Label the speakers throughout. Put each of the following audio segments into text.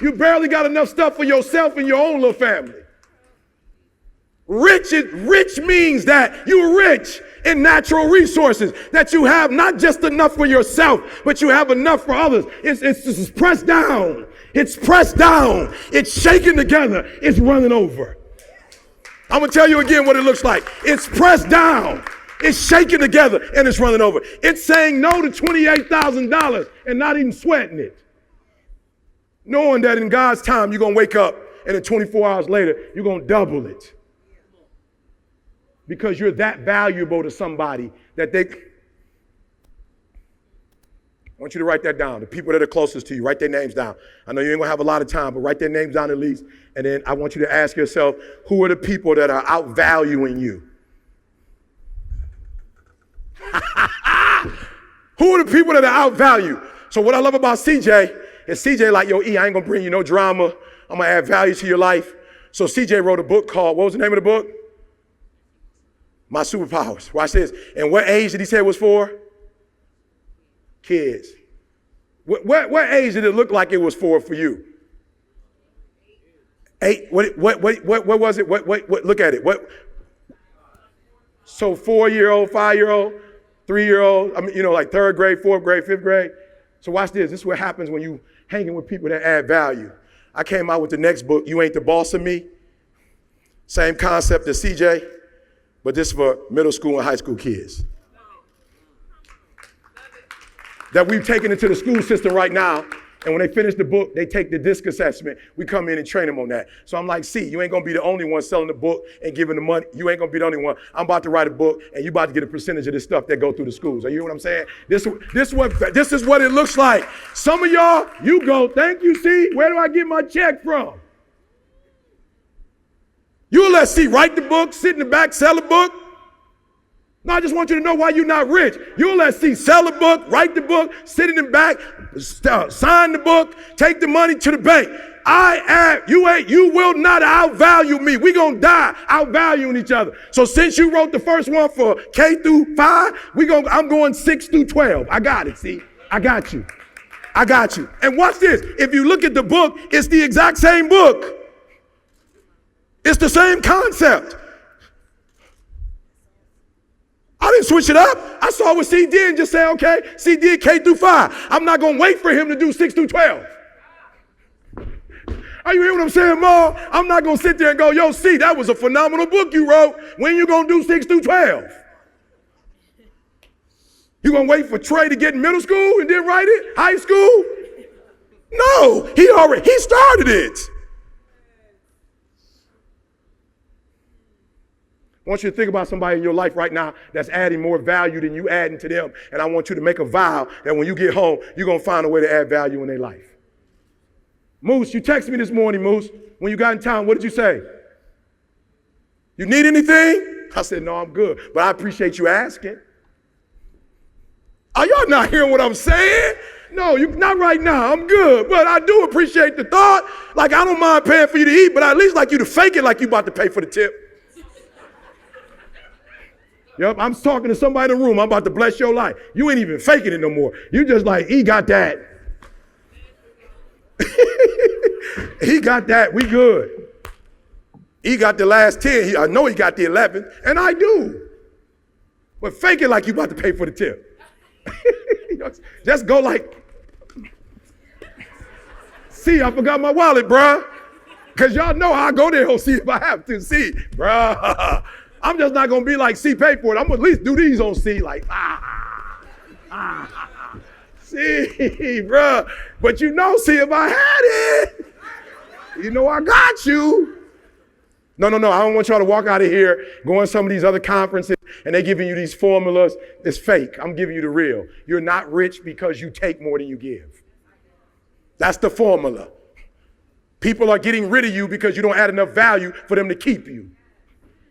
Speaker 1: You barely got enough stuff for yourself and your own little family. Rich means that you're rich in natural resources, that you have not just enough for yourself, but you have enough for others. It's pressed down. It's pressed down. It's shaken together. It's running over. I'm going to tell you again what it looks like. It's pressed down. It's shaken together and it's running over. It's saying no to $28,000 and not even sweating it. Knowing that in God's time, you're going to wake up and then 24 hours later, you're going to double it. Because you're that valuable to somebody that I want you to write that down. The people that are closest to you, write their names down. I know you ain't going to have a lot of time, but write their names down at least. And then I want you to ask yourself, who are the people that are outvaluing you? Who are the people that are outvalued? So what I love about CJ is CJ like, yo, E, I ain't going to bring you no drama. I'm going to add value to your life. So CJ wrote a book called, what was the name of the book? My Superpowers. Watch this. And what age did he say it was for? Kids. What age did it look like it was for you? 8. What was it? What look at it. What? So 4-year-old, 5-year-old, 3-year-old, I mean, like 3rd grade, 4th grade, 5th grade. So watch this. This is what happens when you hanging with people that add value. I came out with the next book, You Ain't the Boss of Me. Same concept as CJ. But this is for middle school and high school kids that we've taken into the school system right now. And when they finish the book, they take the DISC assessment. We come in and train them on that. So I'm like, see, you ain't going to be the only one selling the book and giving the money. You ain't going to be the only one. I'm about to write a book, and you about to get a percentage of this stuff that go through the schools. Are you hear what I'm saying? This is what it looks like. Some of y'all, you go, thank you, C. Where do I get my check from? You'll let C write the book, sit in the back, sell a book. No, I just want you to know why you're not rich. You'll let C sell a book, write the book, sit in the back, sign the book, take the money to the bank. You will not outvalue me. We're going to die outvaluing each other. So since you wrote the first one for K through 5, I'm going 6 through 12. I got it, C. I got you. I got you. And watch this. If you look at the book, it's the exact same book. It's the same concept. I didn't switch it up. I saw what C did and just say, okay, C did K through 5. I'm not going to wait for him to do 6 through 12. Are you hearing what I'm saying, Ma? I'm not going to sit there and go, yo, C, that was a phenomenal book you wrote. When you going to do 6 through 12? You going to wait for Trey to get in middle school and then write it? High school? No, he started it. I want you to think about somebody in your life right now that's adding more value than you adding to them. And I want you to make a vow that when you get home, you're going to find a way to add value in their life. Moose, you texted me this morning, Moose. When you got in town, what did you say? You need anything? I said, no, I'm good. But I appreciate you asking. Are y'all not hearing what I'm saying? No, not right now. I'm good. But I do appreciate the thought. Like, I don't mind paying for you to eat, but I at least like you to fake it like you about to pay for the tip. Yep, I'm talking to somebody in the room. I'm about to bless your life. You ain't even faking it no more. You just like, he got that. He got that. We good. He got the last 10. I know he got the 11th, and I do. But fake it like you about to pay for the tip. Just go like, see, I forgot my wallet, bruh. Because y'all know how I go there, see if I have to. See, bruh. I'm just not going to be like, C, pay for it. I'm going to at least do these on C, like, C, bruh. But you know, see, if I had it, you know I got you. No. I don't want y'all to walk out of here, go in some of these other conferences, and they're giving you these formulas. It's fake. I'm giving you the real. You're not rich because you take more than you give. That's the formula. People are getting rid of you because you don't add enough value for them to keep you.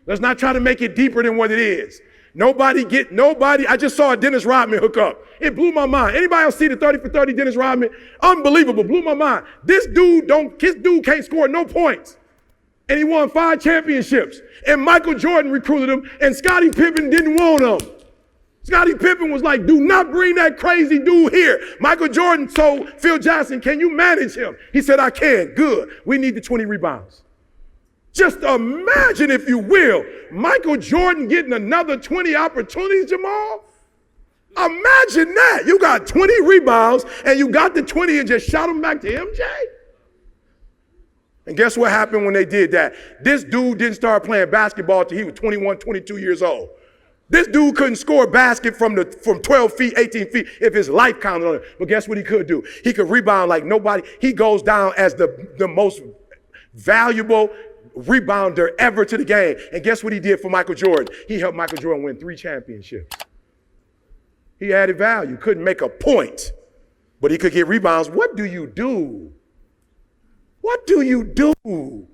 Speaker 1: Let's not try to make it deeper than what it is. Nobody, I just saw a Dennis Rodman hook up. It blew my mind. Anybody else see the 30 for 30 Dennis Rodman? Unbelievable, blew my mind. This dude can't score no points. And he won 5 championships. And Michael Jordan recruited him, and Scottie Pippen didn't want him. Scottie Pippen was like, do not bring that crazy dude here. Michael Jordan told Phil Jackson, can you manage him? He said, I can. Good. We need the 20 rebounds. Just imagine, if you will, Michael Jordan getting another 20 opportunities, Jamal. Imagine that. You got 20 rebounds and you got the 20 and just shot them back to MJ. And guess what happened when they did that? This dude didn't start playing basketball until he was 21, 22 years old. This dude couldn't score a basket from 12 feet, 18 feet if his life counted on it. But guess what he could do? He could rebound like nobody. He goes down as the most valuable rebounder ever to the game. And guess what he did for Michael Jordan? He helped Michael Jordan win 3 championships. He added value. Couldn't make a point, but he could get rebounds. What do you do? What do you do?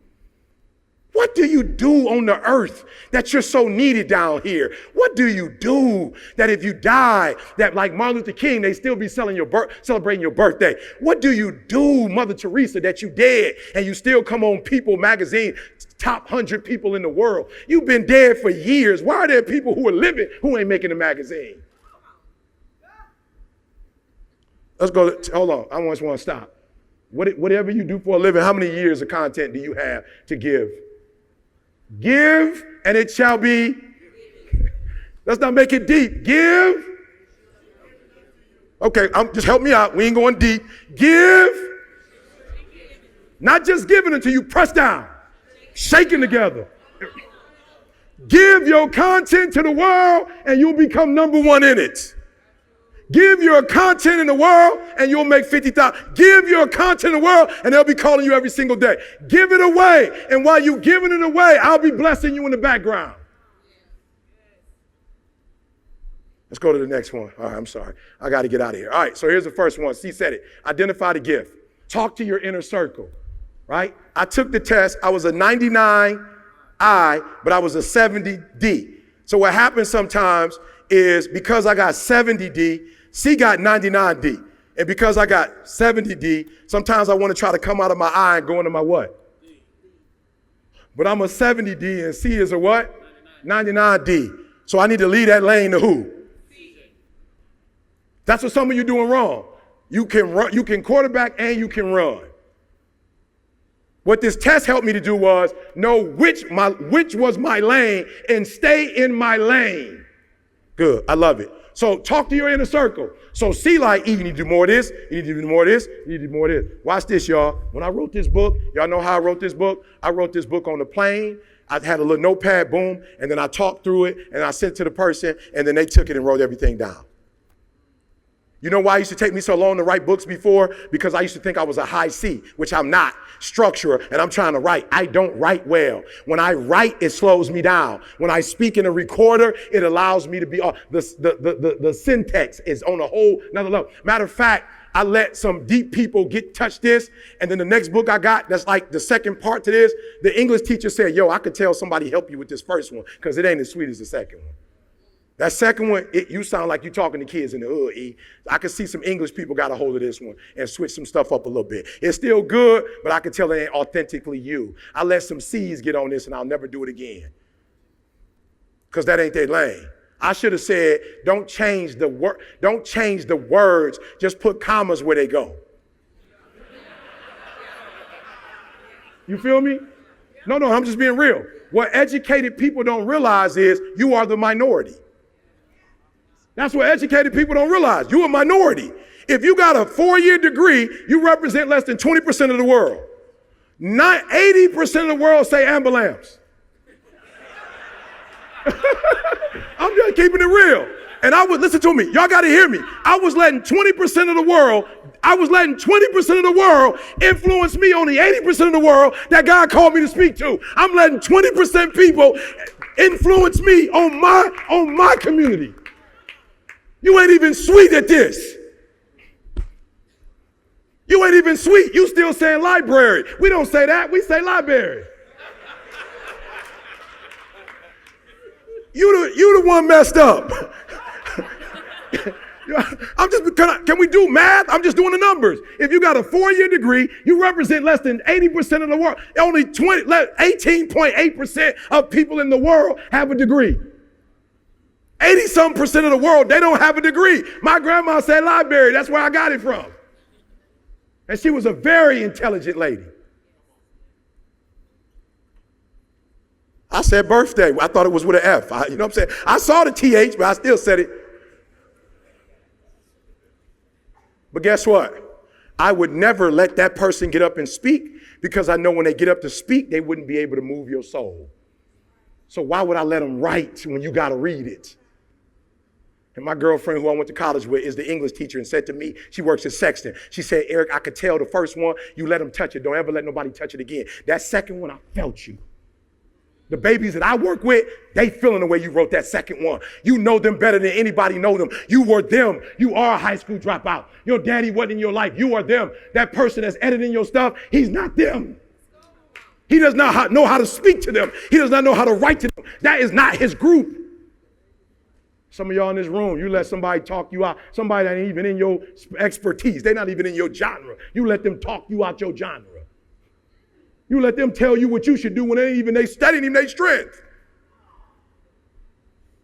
Speaker 1: What do you do on the earth that you're so needed down here? What do you do that if you die, that like Martin Luther King, they still be celebrating your birthday? What do you do, Mother Teresa, that you dead and you still come on People magazine, top 100 people in the world? You've been dead for years. Why are there people who are living who ain't making the magazine? Let's go, hold on, I just want to stop. Whatever you do for a living, how many years of content do you have to give? Give, and it shall be. Let's not make it deep. Give. Okay, just help me out. We ain't going deep. Give. Not just giving until you press down, shaking together. Give your content to the world, and you'll become number 1 in it. Give your content in the world and you'll make 50,000. Give your content in the world and they'll be calling you every single day. Give it away. And while you're giving it away, I'll be blessing you in the background. Let's go to the next one. All right, I'm sorry. I got to get out of here. All right, so here's the first one. C said it. Identify the gift. Talk to your inner circle, right? I took the test. I was a 99 I, but I was a 70 D. So what happens sometimes is because I got 70 D, C got 99 D. And because I got 70 D, sometimes I want to try to come out of my I and go into my what? D. But I'm a 70 D and C is a what? 99 D. So I need to leave that lane to who? C. That's what some of you doing wrong. You can run, you can quarterback and you can run. What this test helped me to do was know which was my lane and stay in my lane. Good, I love it. So talk to your inner circle. So see like, you need to do more of this, you need to do more of this, you need to do more of this. Watch this, y'all. When I wrote this book, y'all know how I wrote this book? I wrote this book on the plane. I had a little notepad, boom, and then I talked through it, and I sent it to the person, and then they took it and wrote everything down. You know why it used to take me so long to write books before? Because I used to think I was a high C, which I'm not. Structure, and I'm trying to write. I don't write well. When I write, it slows me down. When I speak in a recorder, it allows me to be, the syntax is on a whole nother level. Matter of fact, I let some deep people touch this, and then the next book I got, that's like the second part to this, the English teacher said, yo, I could tell somebody help you with this first one, because it ain't as sweet as the second one. That second one, you sound like you're talking to kids in the hood, E. I can see some English people got a hold of this one and switch some stuff up a little bit. It's still good, but I can tell it ain't authentically you. I let some C's get on this and I'll never do it again. Because that ain't their lane. I should have said, don't change the words, just put commas where they go. You feel me? No, I'm just being real. What educated people don't realize is you are the minority. That's what educated people don't realize. You're a minority. If you got a 4-year degree, you represent less than 20% of the world. 80% of the world say ambulance. I'm just keeping it real. And listen to me. Y'all got to hear me. I was letting 20% of the world influence me on the 80% of the world that God called me to speak to. I'm letting 20% people influence me on my community. You ain't even sweet at this. You ain't even sweet. You still saying library. We don't say that. We say library. You the one messed up. Can we do math? I'm just doing the numbers. If you got a 4-year degree, you represent less than 80% of the world. Only 18.8% of people in the world have a degree. 80-something% of the world, they don't have a degree. My grandma said library. That's where I got it from. And she was a very intelligent lady. I said birthday. I thought it was with an F. You know what I'm saying? I saw the TH, but I still said it. But guess what? I would never let that person get up and speak, because I know when they get up to speak, they wouldn't be able to move your soul. So why would I let them write when you got to read it? And my girlfriend, who I went to college with, is the English teacher, and said to me, she works at Sexton. She said, Eric, I could tell the first one, you let them touch it. Don't ever let nobody touch it again. That second one, I felt you. The babies that I work with, they feeling the way you wrote that second one. You know them better than anybody know them. You were them. You are a high school dropout. Your daddy wasn't in your life. You are them. That person that's editing your stuff, he's not them. He does not know how to speak to them. He does not know how to write to them. That is not his group. Some of y'all in this room, you let somebody talk you out. Somebody that ain't even in your expertise. They're not even in your genre. You let them talk you out your genre. You let them tell you what you should do when they studying even their strength.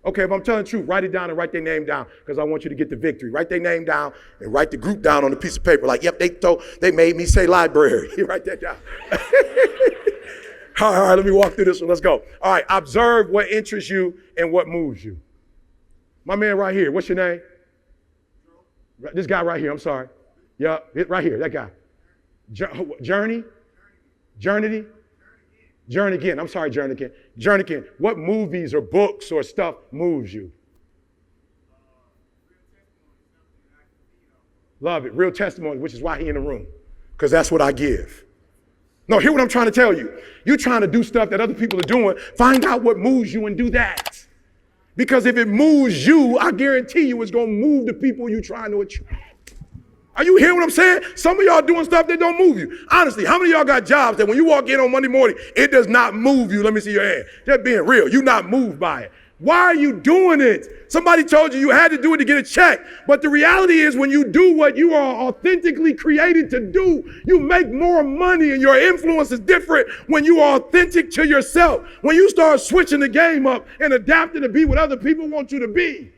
Speaker 1: Okay, if I'm telling the truth, write it down and write their name down, because I want you to get the victory. Write their name down and write the group down on a piece of paper. Like, yep, they made me say library. You write that down. All right, let me walk through this one. Let's go. All right, observe what interests you and what moves you. My man right here, what's your name? This guy right here, I'm sorry. Yeah, right here, that guy. Journey? Journey again. I'm sorry, Journey again. Journey again. What movies or books or stuff moves you? Love it. Real testimony, which is why he in the room. Because that's what I give. No, hear what I'm trying to tell you. You're trying to do stuff that other people are doing. Find out what moves you and do that. Because if it moves you, I guarantee you it's going to move the people you're trying to attract. Are you hearing what I'm saying? Some of y'all doing stuff that don't move you. Honestly, how many of y'all got jobs that when you walk in on Monday morning, it does not move you? Let me see your hand. Just being real. You're not moved by it. Why are you doing it? Somebody told you had to do it to get a check. But the reality is, when you do what you are authentically created to do, you make more money, and your influence is different when you are authentic to yourself. When you start switching the game up and adapting to be what other people want you to be.